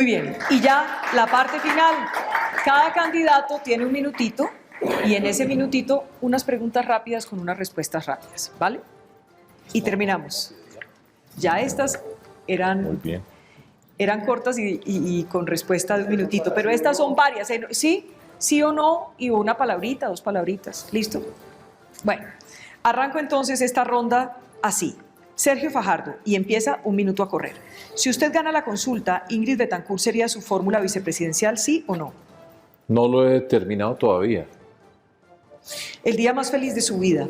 Muy bien, y ya la parte final. Cada candidato tiene un minutito y en ese minutito unas preguntas rápidas con unas respuestas rápidas, ¿vale? Y terminamos. Ya estas Muy eran, bien. eran cortas y con respuesta de un minutito, pero estas son varias. Sí, sí o no, y una palabrita, dos palabritas. ¿Listo? Bueno, arranco entonces esta ronda así. Sergio Fajardo, y empieza un minuto a correr. Si usted gana la consulta, Ingrid Betancourt sería su fórmula vicepresidencial, ¿sí o no? No lo he terminado todavía. El día más feliz de su vida.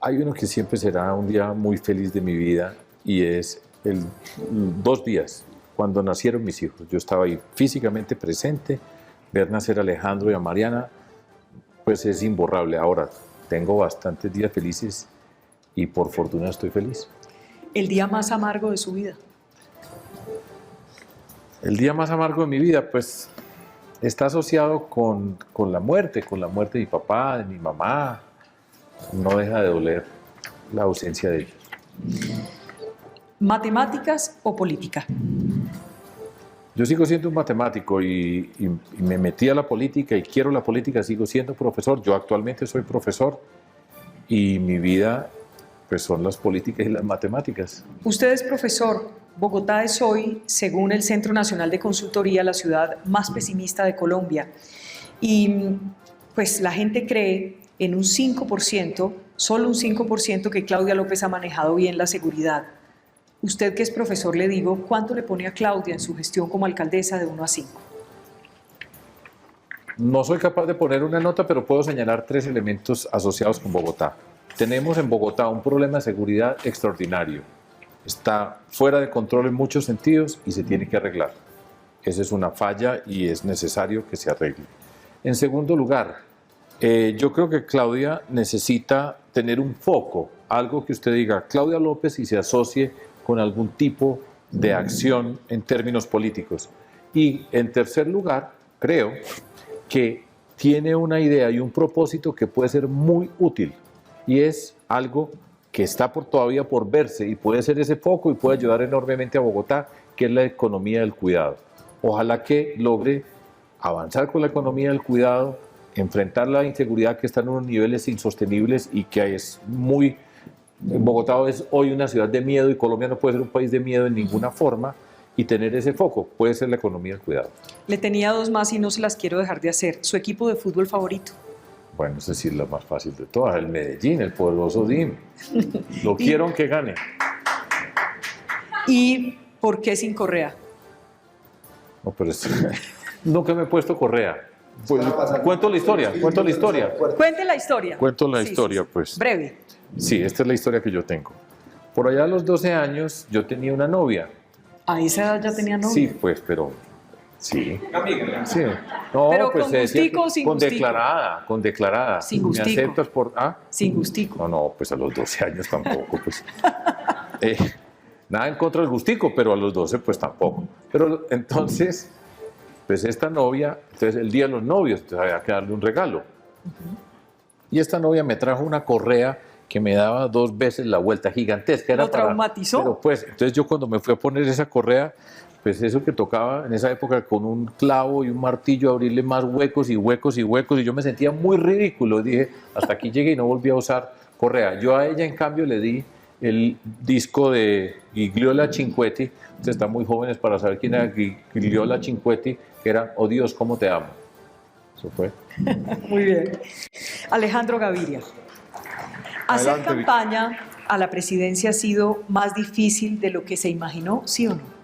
Hay uno que siempre será un día muy feliz de mi vida y es 2 días, cuando nacieron mis hijos. Yo estaba ahí físicamente presente, ver nacer a Alejandro y a Mariana, pues es imborrable. Ahora, tengo bastantes días felices y por fortuna estoy feliz. El día más amargo de su vida. El día más amargo de mi vida, pues, está asociado con la muerte de mi papá, de mi mamá. No deja de doler la ausencia de ellos. ¿Matemáticas o política? Yo sigo siendo un matemático y me metí a la política y quiero la política, sigo siendo profesor. Yo actualmente soy profesor y mi vida pues son las políticas y las matemáticas. Usted es profesor. Bogotá es hoy, según el Centro Nacional de Consultoría, la ciudad más pesimista de Colombia. Y pues la gente cree en un 5%, solo un 5%, que Claudia López ha manejado bien la seguridad. Usted que es profesor, le digo, ¿cuánto le pone a Claudia en su gestión como alcaldesa de 1 a 5? No soy capaz de poner una nota, pero puedo señalar 3 elementos asociados con Bogotá. Tenemos en Bogotá un problema de seguridad extraordinario. Está fuera de control en muchos sentidos y se tiene que arreglar. Esa es una falla y es necesario que se arregle. En segundo lugar, yo creo que Claudia necesita tener un foco, algo que usted diga, Claudia López, y se asocie con algún tipo de acción en términos políticos. Y en tercer lugar, creo que tiene una idea y un propósito que puede ser muy útil y es algo que está todavía por verse y puede ser ese foco y puede ayudar enormemente a Bogotá, que es la economía del cuidado. Ojalá que logre avanzar con la economía del cuidado, enfrentar la inseguridad que está en unos niveles insostenibles y que es muy... Bogotá es hoy una ciudad de miedo y Colombia no puede ser un país de miedo en ninguna forma, y tener ese foco puede ser la economía del cuidado. Le tenía 2 más y no se las quiero dejar de hacer. ¿Su equipo de fútbol favorito? Bueno, es decir, la más fácil de todas, el Medellín, el poderoso DIM. Lo quiero que gane. ¿Y por qué sin Correa? No, pero nunca me he puesto correa. Pues, cuento la historia. Cuente la historia. Cuento la Sí, historia, sí, sí. pues. Breve. Sí, esta es la historia que yo tengo. Por allá a los 12 años yo tenía una novia. ¿A esa edad ya tenía novio? Sí, pues, pero... Sí. Sí. No, Pero pues con se decía gustico o sin con gustico. con declarada. Sin ¿Me gustico. aceptas por...? ¿Ah? Sin gustico. No, pues a los 12 años tampoco, pues. Nada en contra del gustico, pero a los 12 pues tampoco. Pero entonces, pues esta novia, entonces el día de los novios, entonces había que darle un regalo. Y esta novia me trajo una correa que me daba 2 veces la vuelta, gigantesca. Era ¿Lo traumatizó? Pero pues, entonces yo cuando me fui a poner esa correa, pues eso que tocaba en esa época con un clavo y un martillo, abrirle más huecos y huecos y huecos, y yo me sentía muy ridículo. Dije, hasta aquí llegué y no volví a usar correa. Yo a ella, en cambio, le di el disco de Gigliola Cinquetti. Ustedes están muy jóvenes para saber quién era Gigliola Cinquetti, que era Oh Dios, cómo te amo. Eso fue. Muy bien. Alejandro Gaviria. ¿Hacer Adelante, campaña a la presidencia ha sido más difícil de lo que se imaginó, sí o no?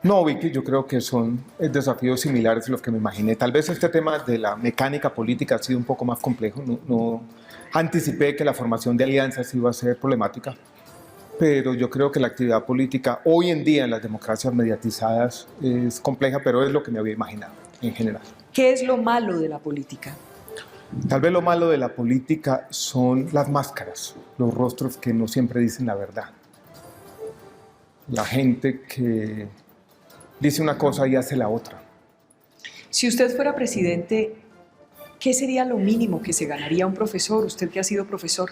No, Vicky, yo creo que son desafíos similares a los que me imaginé. Tal vez este tema de la mecánica política ha sido un poco más complejo. No anticipé que la formación de alianzas iba a ser problemática, pero yo creo que la actividad política hoy en día en las democracias mediatizadas es compleja, pero es lo que me había imaginado en general. ¿Qué es lo malo de la política? Tal vez lo malo de la política son las máscaras, los rostros que no siempre dicen la verdad. La gente que dice una cosa y hace la otra. Si usted fuera presidente, ¿qué sería lo mínimo que se ganaría un profesor, usted que ha sido profesor?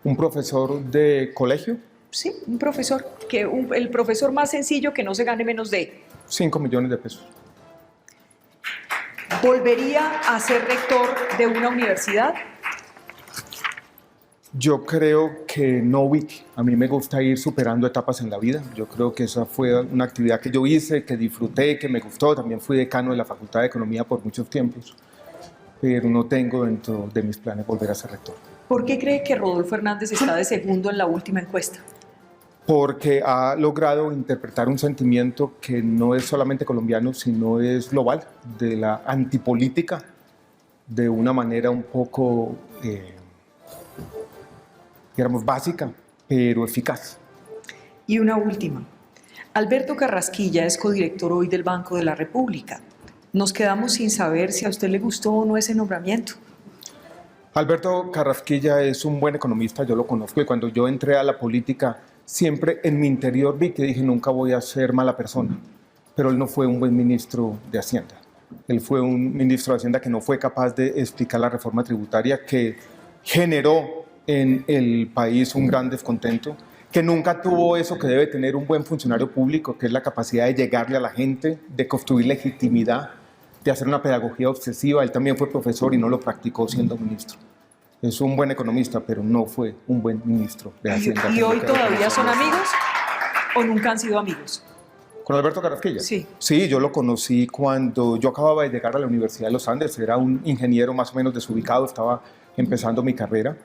Un profesor de colegio Sí, un profesor, el profesor más sencillo que no se gane menos de. 5 millones de pesos. ¿Volvería a ser rector de una universidad? Yo creo que no, Vicky. A mí me gusta ir superando etapas en la vida. Yo creo que esa fue una actividad que yo hice, que disfruté, que me gustó. También fui decano de la Facultad de Economía por muchos tiempos, pero no tengo dentro de mis planes volver a ser rector. ¿Por qué cree que Rodolfo Hernández está de segundo en la última encuesta? Porque ha logrado interpretar un sentimiento que no es solamente colombiano, sino es global, de la antipolítica, de una manera un poco, digamos, básica, pero eficaz. Y una última. Alberto Carrasquilla es codirector hoy del Banco de la República. Nos quedamos sin saber si a usted le gustó o no ese nombramiento. Alberto Carrasquilla es un buen economista, yo lo conozco, y cuando yo entré a la política, siempre en mi interior vi que dije nunca voy a ser mala persona, pero él no fue un buen ministro de Hacienda. Él fue un ministro de Hacienda que no fue capaz de explicar la reforma tributaria, que generó en el país un gran descontento, que nunca tuvo eso que debe tener un buen funcionario público, que es la capacidad de llegarle a la gente, de construir legitimidad, de hacer una pedagogía obsesiva. Él también fue profesor y no lo practicó siendo ministro. Es un buen economista, pero no fue un buen ministro de Hacienda. ¿Y hoy todavía son amigos o nunca han sido amigos? ¿Con Alberto Carrasquilla? Sí. Sí, yo lo conocí cuando yo acababa de llegar a la Universidad de los Andes. Era un ingeniero más o menos desubicado, estaba empezando mi carrera.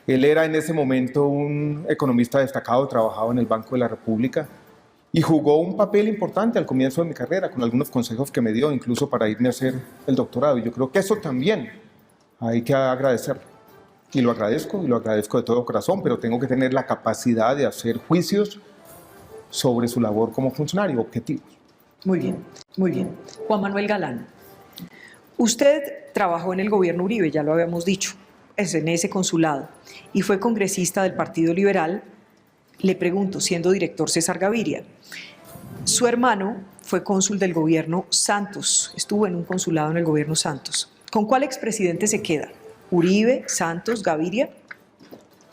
Él era en ese momento un economista destacado, trabajaba en el Banco de la República y jugó un papel importante al comienzo de mi carrera, con algunos consejos que me dio, incluso para irme a hacer el doctorado. Y yo creo que eso también hay que agradecerlo. Y lo agradezco de todo corazón, pero tengo que tener la capacidad de hacer juicios sobre su labor como funcionario, objetivos. Muy bien, muy bien. Juan Manuel Galán, usted trabajó en el gobierno Uribe, ya lo habíamos dicho, es en ese consulado, y fue congresista del Partido Liberal. Le pregunto, siendo director César Gaviria, su hermano fue cónsul del gobierno Santos, estuvo en un consulado en el gobierno Santos. ¿Con cuál expresidente se queda? ¿Uribe, Santos, Gaviria?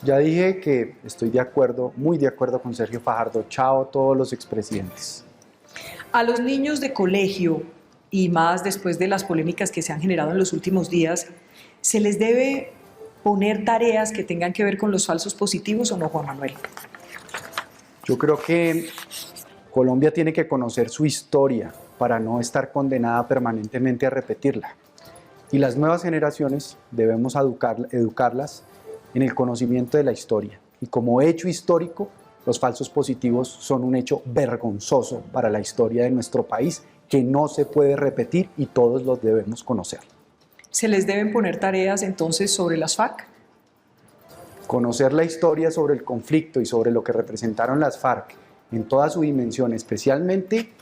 Ya dije que estoy de acuerdo, muy de acuerdo con Sergio Fajardo. Chao a todos los expresidentes. A los niños de colegio, y más después de las polémicas que se han generado en los últimos días, ¿se les debe poner tareas que tengan que ver con los falsos positivos o no, Juan Manuel? Yo creo que Colombia tiene que conocer su historia para no estar condenada permanentemente a repetirla. Y las nuevas generaciones debemos educarlas en el conocimiento de la historia. Y como hecho histórico, los falsos positivos son un hecho vergonzoso para la historia de nuestro país que no se puede repetir y todos los debemos conocer. ¿Se les deben poner tareas entonces sobre las FARC? Conocer la historia sobre el conflicto y sobre lo que representaron las FARC en toda su dimensión, especialmente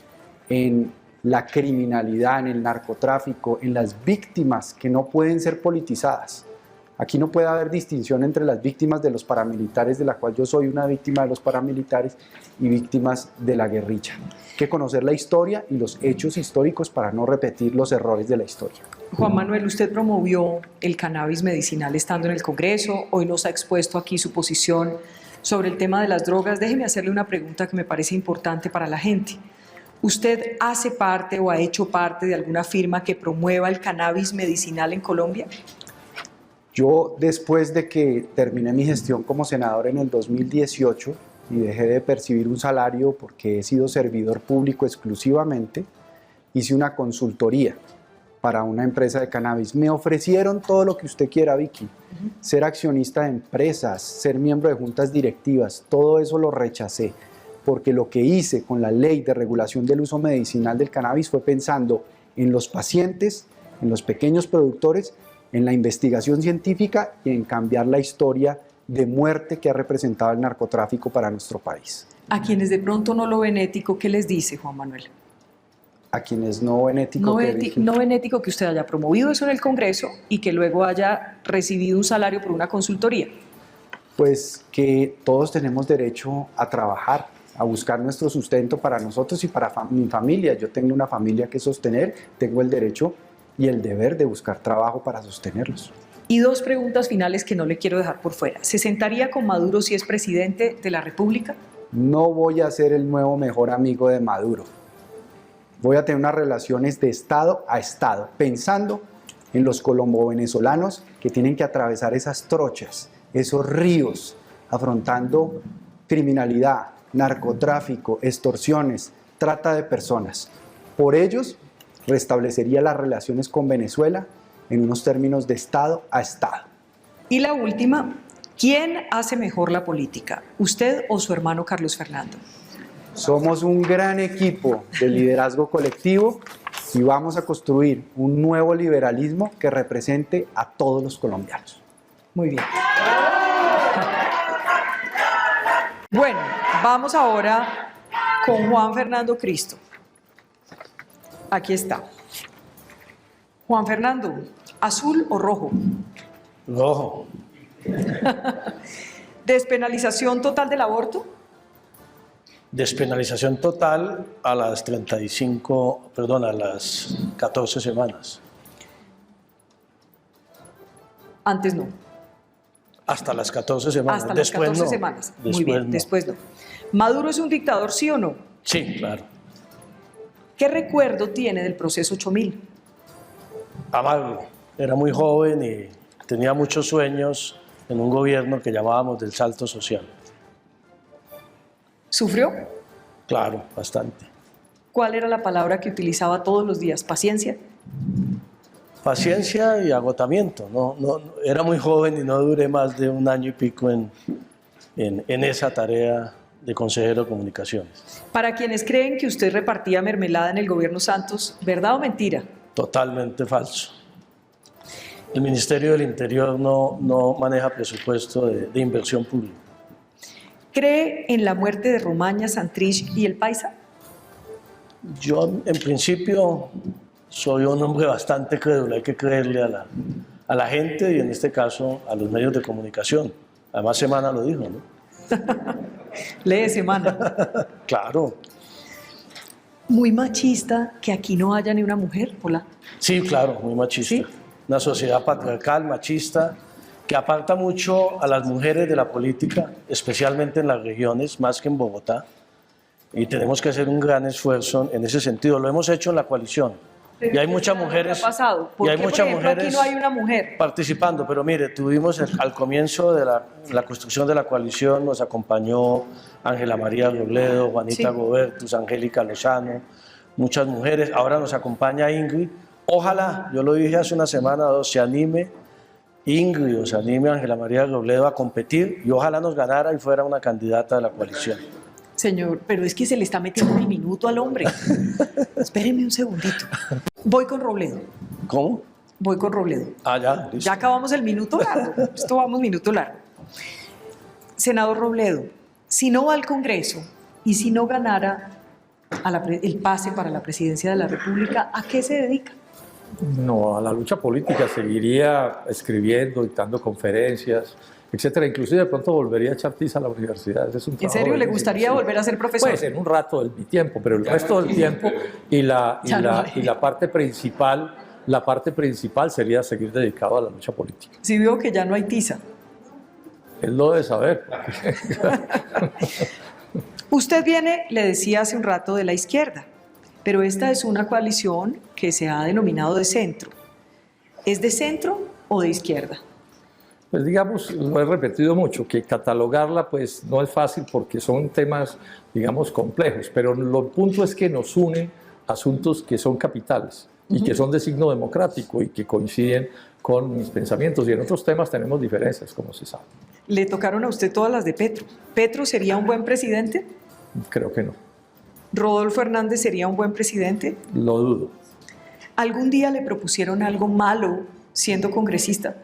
en la criminalidad, en el narcotráfico, en las víctimas que no pueden ser politizadas. Aquí no puede haber distinción entre las víctimas de los paramilitares, de la cual yo soy una víctima de los paramilitares, y víctimas de la guerrilla. Hay que conocer la historia y los hechos históricos para no repetir los errores de la historia. Juan Manuel, usted promovió el cannabis medicinal estando en el Congreso, hoy nos ha expuesto aquí su posición sobre el tema de las drogas. Déjeme hacerle una pregunta que me parece importante para la gente. ¿Usted hace parte o ha hecho parte de alguna firma que promueva el cannabis medicinal en Colombia? Yo, después de que terminé mi gestión como senador en el 2018 y dejé de percibir un salario porque he sido servidor público exclusivamente, hice una consultoría para una empresa de cannabis. Me ofrecieron todo lo que usted quiera, Vicky. Ser accionista de empresas, ser miembro de juntas directivas, todo eso lo rechacé, porque lo que hice con la ley de regulación del uso medicinal del cannabis fue pensando en los pacientes, en los pequeños productores, en la investigación científica y en cambiar la historia de muerte que ha representado el narcotráfico para nuestro país. A quienes de pronto no lo ven ético, ¿qué les dice, Juan Manuel? A quienes no ven ético, no ven ético que usted haya promovido eso en el Congreso y que luego haya recibido un salario por una consultoría. Pues que todos tenemos derecho a trabajar, a buscar nuestro sustento para nosotros y para mi familia. Yo tengo una familia que sostener, tengo el derecho y el deber de buscar trabajo para sostenerlos. Y dos preguntas finales que no le quiero dejar por fuera. ¿Se sentaría con Maduro si es presidente de la República? No voy a ser el nuevo mejor amigo de Maduro. Voy a tener unas relaciones de Estado a Estado, pensando en los colombo-venezolanos que tienen que atravesar esas trochas, esos ríos, afrontando criminalidad, narcotráfico, extorsiones, trata de personas. Por ellos, restablecería las relaciones con Venezuela en unos términos de Estado a Estado. Y la última, ¿quién hace mejor la política? ¿Usted o su hermano Carlos Fernando? Somos un gran equipo de liderazgo colectivo y vamos a construir un nuevo liberalismo que represente a todos los colombianos. Muy bien. Bueno, vamos ahora con Juan Fernando Cristo. Aquí está. Juan Fernando, ¿azul o rojo? Rojo. ¿Despenalización total del aborto? Despenalización total a las 14 semanas. Antes no. Hasta las 14 semanas. Hasta las 14 no. semanas. Muy Después bien, no. después no. ¿Maduro es un dictador, sí o no? Sí, claro. ¿Qué recuerdo tiene del proceso 8000? Amargo. Era muy joven y tenía muchos sueños en un gobierno que llamábamos del salto social. ¿Sufrió? Claro, bastante. ¿Cuál era la palabra que utilizaba todos los días? ¿Paciencia? Paciencia y agotamiento. Era muy joven y no duré más de un año y pico en esa tarea de consejero de comunicaciones. Para quienes creen que usted repartía mermelada en el gobierno Santos, ¿verdad o mentira? Totalmente falso. El Ministerio del Interior no maneja presupuesto de inversión pública. ¿Cree en la muerte de Romaña, Santrich y el Paisa? Yo, en principio, soy un hombre bastante crédulo. Hay que creerle a la gente y, en este caso, a los medios de comunicación. Además, Semana lo dijo, ¿no? Lee Semana. Claro. Muy machista que aquí no haya ni una mujer, hola. Sí, claro, muy machista. ¿Sí? Una sociedad patriarcal, machista, que aparta mucho a las mujeres de la política, especialmente en las regiones, más que en Bogotá. Y tenemos que hacer un gran esfuerzo en ese sentido. Lo hemos hecho en la coalición. Y hay muchas mujeres. ¿Qué ha pasado? ¿Por y hay qué, muchas por ejemplo, mujeres aquí no hay una mujer? participando? Pero mire, tuvimos al comienzo de la construcción de la coalición, nos acompañó Ángela María Robledo, Juanita Sí. Gobertus, Angélica Lozano, muchas mujeres. Ahora nos acompaña Ingrid. Ojalá, yo lo dije hace una semana o dos, se anime Ingrid o se anime Ángela María Robledo a competir y ojalá nos ganara y fuera una candidata de la coalición. Señor, pero es que se le está metiendo el minuto al hombre. Espéreme un segundito. Voy con Robledo. ¿Cómo? Voy con Robledo. Ah, ya, listo. Ya acabamos el minuto largo. Esto vamos minuto largo. Senador Robledo, si no va al Congreso y si no ganara el pase para la presidencia de la República, ¿a qué se dedica? No, a la lucha política, seguiría escribiendo, dictando conferencias, etcétera. Inclusive de pronto volvería a echar tiza a la universidad. Ese es un ¿En trabajo serio le difícil, gustaría sí. volver a ser profesor? Pues en un rato de mi tiempo, pero el resto del tiempo y la parte principal sería seguir dedicado a la lucha política. Sí veo que ya no hay tiza. Él lo debe saber. Usted viene, le decía hace un rato, de la izquierda, pero esta es una coalición que se ha denominado de centro. ¿Es de centro o de izquierda? Pues digamos, lo he repetido mucho, que catalogarla pues no es fácil porque son temas, digamos, complejos, pero el punto es que nos unen asuntos que son capitales y que son de signo democrático y que coinciden con mis pensamientos, y en otros temas tenemos diferencias, como se sabe. Le tocaron a usted todas las de Petro. ¿Petro sería un buen presidente? Creo que no, ¿Rodolfo Hernández sería un buen presidente? lo dudo. ¿Algún día le propusieron algo malo siendo congresista?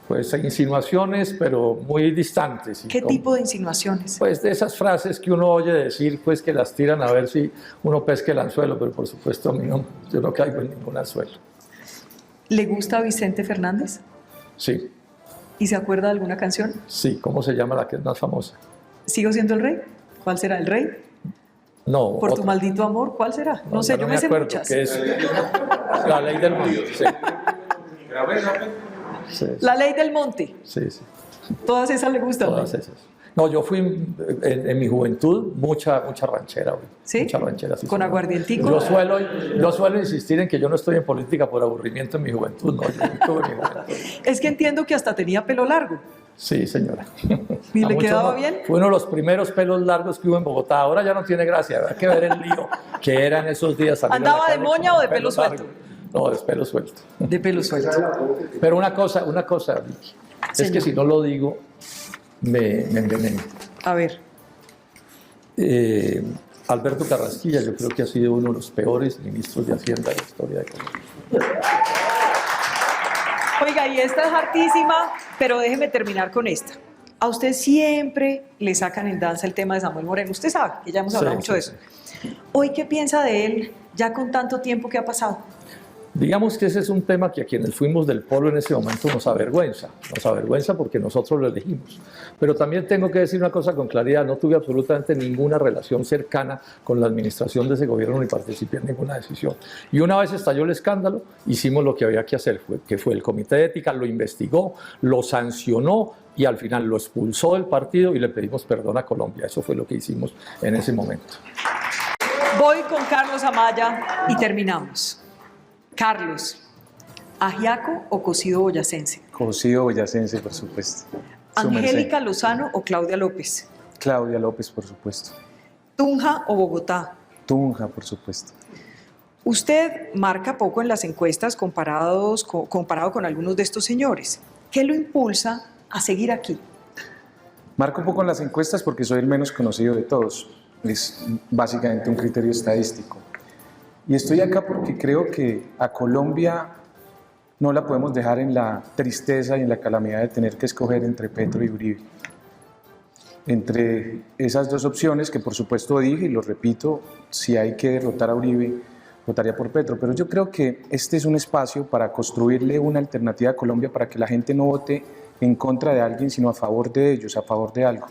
Pues insinuaciones, pero muy distantes. ¿Qué tipo de insinuaciones? Pues de esas frases que uno oye decir, pues que las tiran a ver si uno pesca el anzuelo, pero por supuesto a mí no, yo no caigo en ningún anzuelo. ¿Le gusta Vicente Fernández? Sí, ¿Y se acuerda de alguna canción? sí, ¿cómo se llama la que es más famosa? ¿Sigo siendo el rey? ¿Cuál será el rey? No. ¿Por tu otra. maldito amor? ¿Cuál será? No sé, ya yo me sé acuerdo, muchas. que es la ley del mundo. Sí. Sí, sí. La ley del monte. Sí, sí. Todas esas le gustan. Todas esas. No, yo fui en mi juventud mucha ranchera, güey. ¿Sí? Mucha ranchera. Sí, Con señor. aguardientico. Yo suelo insistir en que yo no estoy en política por aburrimiento en mi juventud, no, yo estuve en mi juventud. Es que entiendo que hasta tenía pelo largo. Sí, señora. ¿Y le A muchos quedaba no. bien? Fue uno de los primeros pelos largos que hubo en Bogotá. Ahora ya no tiene gracia, hay que ver el lío que era en esos días. salir a la ¿Andaba de calle moña con o de el pelo suelto? largo. No, de pelo suelto. De pelo suelto. Pero una cosa, Vicky, es Señor. que si no lo digo, me enveneno. A ver. Alberto Carrasquilla, yo creo que ha sido uno de los peores ministros de Hacienda de la historia de Colombia. Oiga, y esta es hartísima, pero déjeme terminar con esta. A usted siempre le sacan en danza el tema de Samuel Moreno. Usted sabe que ya hemos hablado mucho de eso. Hoy, ¿qué piensa de él ya con tanto tiempo que ha pasado? Digamos que ese es un tema que a quienes fuimos del polo en ese momento nos avergüenza porque nosotros lo elegimos. Pero también tengo que decir una cosa con claridad, no tuve absolutamente ninguna relación cercana con la administración de ese gobierno ni participé en ninguna decisión. Y una vez estalló el escándalo, hicimos lo que había que hacer, que fue el Comité de Ética, lo investigó, lo sancionó y al final lo expulsó del partido y le pedimos perdón a Colombia. Eso fue lo que hicimos en ese momento. Voy con Carlos Amaya y terminamos. Carlos, ¿ajiaco o cocido boyacense? Cocido boyacense, por supuesto. Su merced. ¿Angélica Lozano o Claudia López? Claudia López, por supuesto. ¿Tunja o Bogotá? Tunja, por supuesto. Usted marca poco en las encuestas comparado con algunos de estos señores. ¿Qué lo impulsa a seguir aquí? Marco un poco en las encuestas porque soy el menos conocido de todos. Es básicamente un criterio estadístico. Y estoy acá porque creo que a Colombia no la podemos dejar en la tristeza y en la calamidad de tener que escoger entre Petro y Uribe. Entre esas dos opciones, que por supuesto dije y lo repito, si hay que derrotar a Uribe, votaría por Petro. Pero yo creo que este es un espacio para construirle una alternativa a Colombia para que la gente no vote en contra de alguien, sino a favor de ellos, a favor de algo.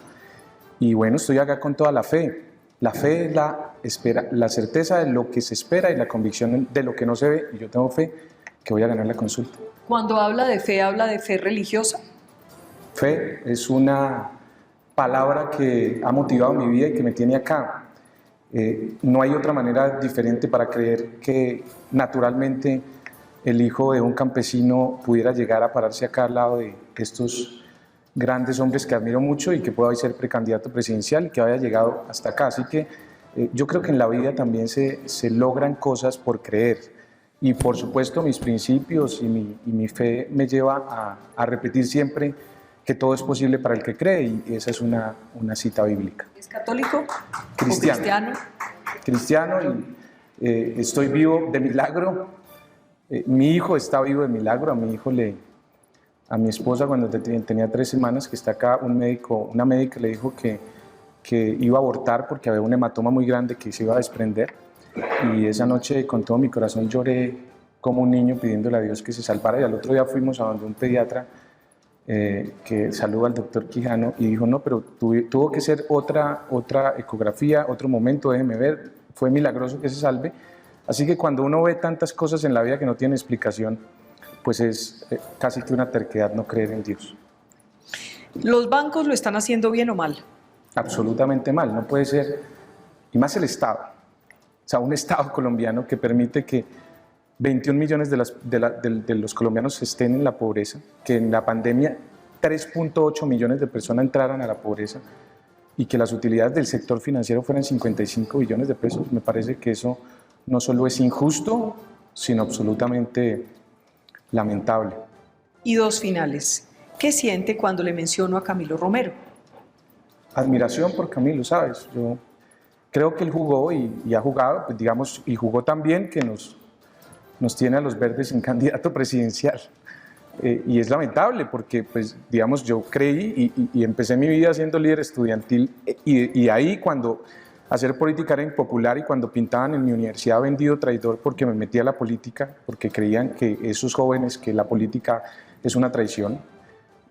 Y bueno, estoy acá con toda la fe. La fe es la certeza de lo que se espera y la convicción de lo que no se ve. Y yo tengo fe que voy a ganar la consulta. Cuando habla de fe religiosa. Fe es una palabra que ha motivado mi vida y que me tiene acá. No hay otra manera diferente para creer que naturalmente el hijo de un campesino pudiera llegar a pararse acá al lado de estos grandes hombres que admiro mucho y que pueda hoy ser precandidato presidencial y que haya llegado hasta acá. Así que yo creo que en la vida también se logran cosas por creer. Y por supuesto mis principios y mi fe me lleva a repetir siempre que todo es posible para el que cree, y esa es una cita bíblica. ¿Es católico? Cristiano. ¿O cristiano? Cristiano, y estoy vivo de milagro. Mi hijo está vivo de milagro. A mi esposa, cuando tenía 3 semanas, que está acá, una médica le dijo que iba a abortar porque había un hematoma muy grande que se iba a desprender. Y esa noche, con todo mi corazón, lloré como un niño pidiéndole a Dios que se salvara. Y al otro día fuimos a donde un pediatra que saluda al doctor Quijano y dijo, no, pero tuvo que ser otra ecografía, otro momento, déjeme ver. Fue milagroso que se salve. Así que cuando uno ve tantas cosas en la vida que no tienen explicación, pues es casi que una terquedad no creer en Dios. ¿Los bancos lo están haciendo bien o mal? Absolutamente mal, no puede ser, y más el Estado. O sea, un Estado colombiano que permite que 21 millones de los colombianos estén en la pobreza, que en la pandemia 3.8 millones de personas entraran a la pobreza y que las utilidades del sector financiero fueran 55 billones de pesos. Me parece que eso no solo es injusto, sino absolutamente lamentable. Y 2 finales. ¿Qué siente cuando le menciono a Camilo Romero? Admiración por Camilo, ¿sabes? Yo creo que él jugó y ha jugado, pues digamos, y jugó tan bien que nos tiene a los verdes sin candidato presidencial. Y es lamentable porque, pues, digamos, yo creí y empecé mi vida siendo líder estudiantil y ahí cuando hacer política era impopular y cuando pintaban en mi universidad vendido traidor porque me metí a la política, porque creían que esos jóvenes, que la política es una traición,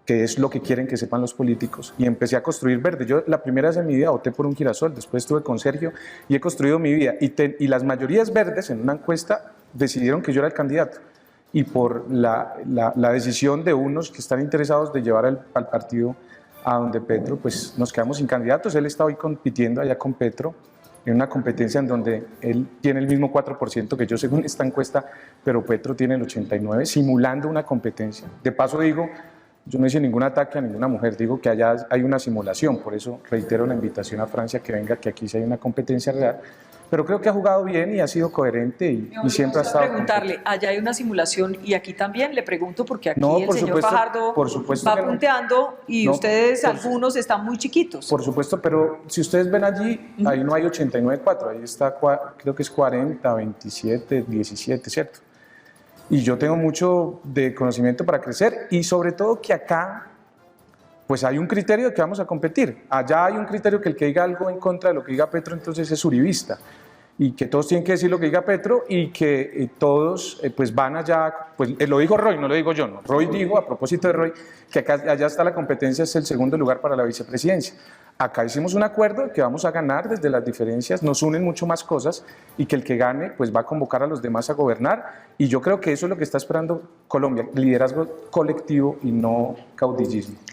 que es lo que quieren que sepan los políticos, y empecé a construir verde. Yo la primera vez en mi vida voté por un girasol, después estuve con Sergio y he construido mi vida, y las mayorías verdes en una encuesta decidieron que yo era el candidato, y por la decisión de unos que están interesados de llevar al partido a donde Petro, pues nos quedamos sin candidatos. Él está hoy compitiendo allá con Petro en una competencia en donde él tiene el mismo 4% que yo según esta encuesta, pero Petro tiene el 89%, simulando una competencia. De paso digo, yo no hice ningún ataque a ninguna mujer, digo que allá hay una simulación, por eso reitero la invitación a Francia que venga, que aquí sí hay una competencia real, pero creo que ha jugado bien y ha sido coherente y siempre ha estado... Preguntarle, allá hay una simulación y aquí también, le pregunto porque aquí No, el por señor supuesto, Fajardo por supuesto va que no. punteando y No, ustedes, por algunos, están muy chiquitos. Por supuesto, pero si ustedes ven allí, ahí no hay 89-4, ahí está, creo que es 40, 27, 17, ¿cierto? Y yo tengo mucho de conocimiento para crecer y sobre todo que acá, pues hay un criterio de que vamos a competir. Allá hay un criterio que el que diga algo en contra de lo que diga Petro, entonces es uribista. Y que todos tienen que decir lo que diga Petro y que todos pues van allá, pues lo dijo Roy, no lo digo yo, no. Roy dijo, a propósito de Roy, que allá está la competencia, es el segundo lugar para la vicepresidencia. Acá hicimos un acuerdo que vamos a ganar desde las diferencias, nos unen mucho más cosas y que el que gane pues va a convocar a los demás a gobernar y yo creo que eso es lo que está esperando Colombia, liderazgo colectivo y no caudillismo.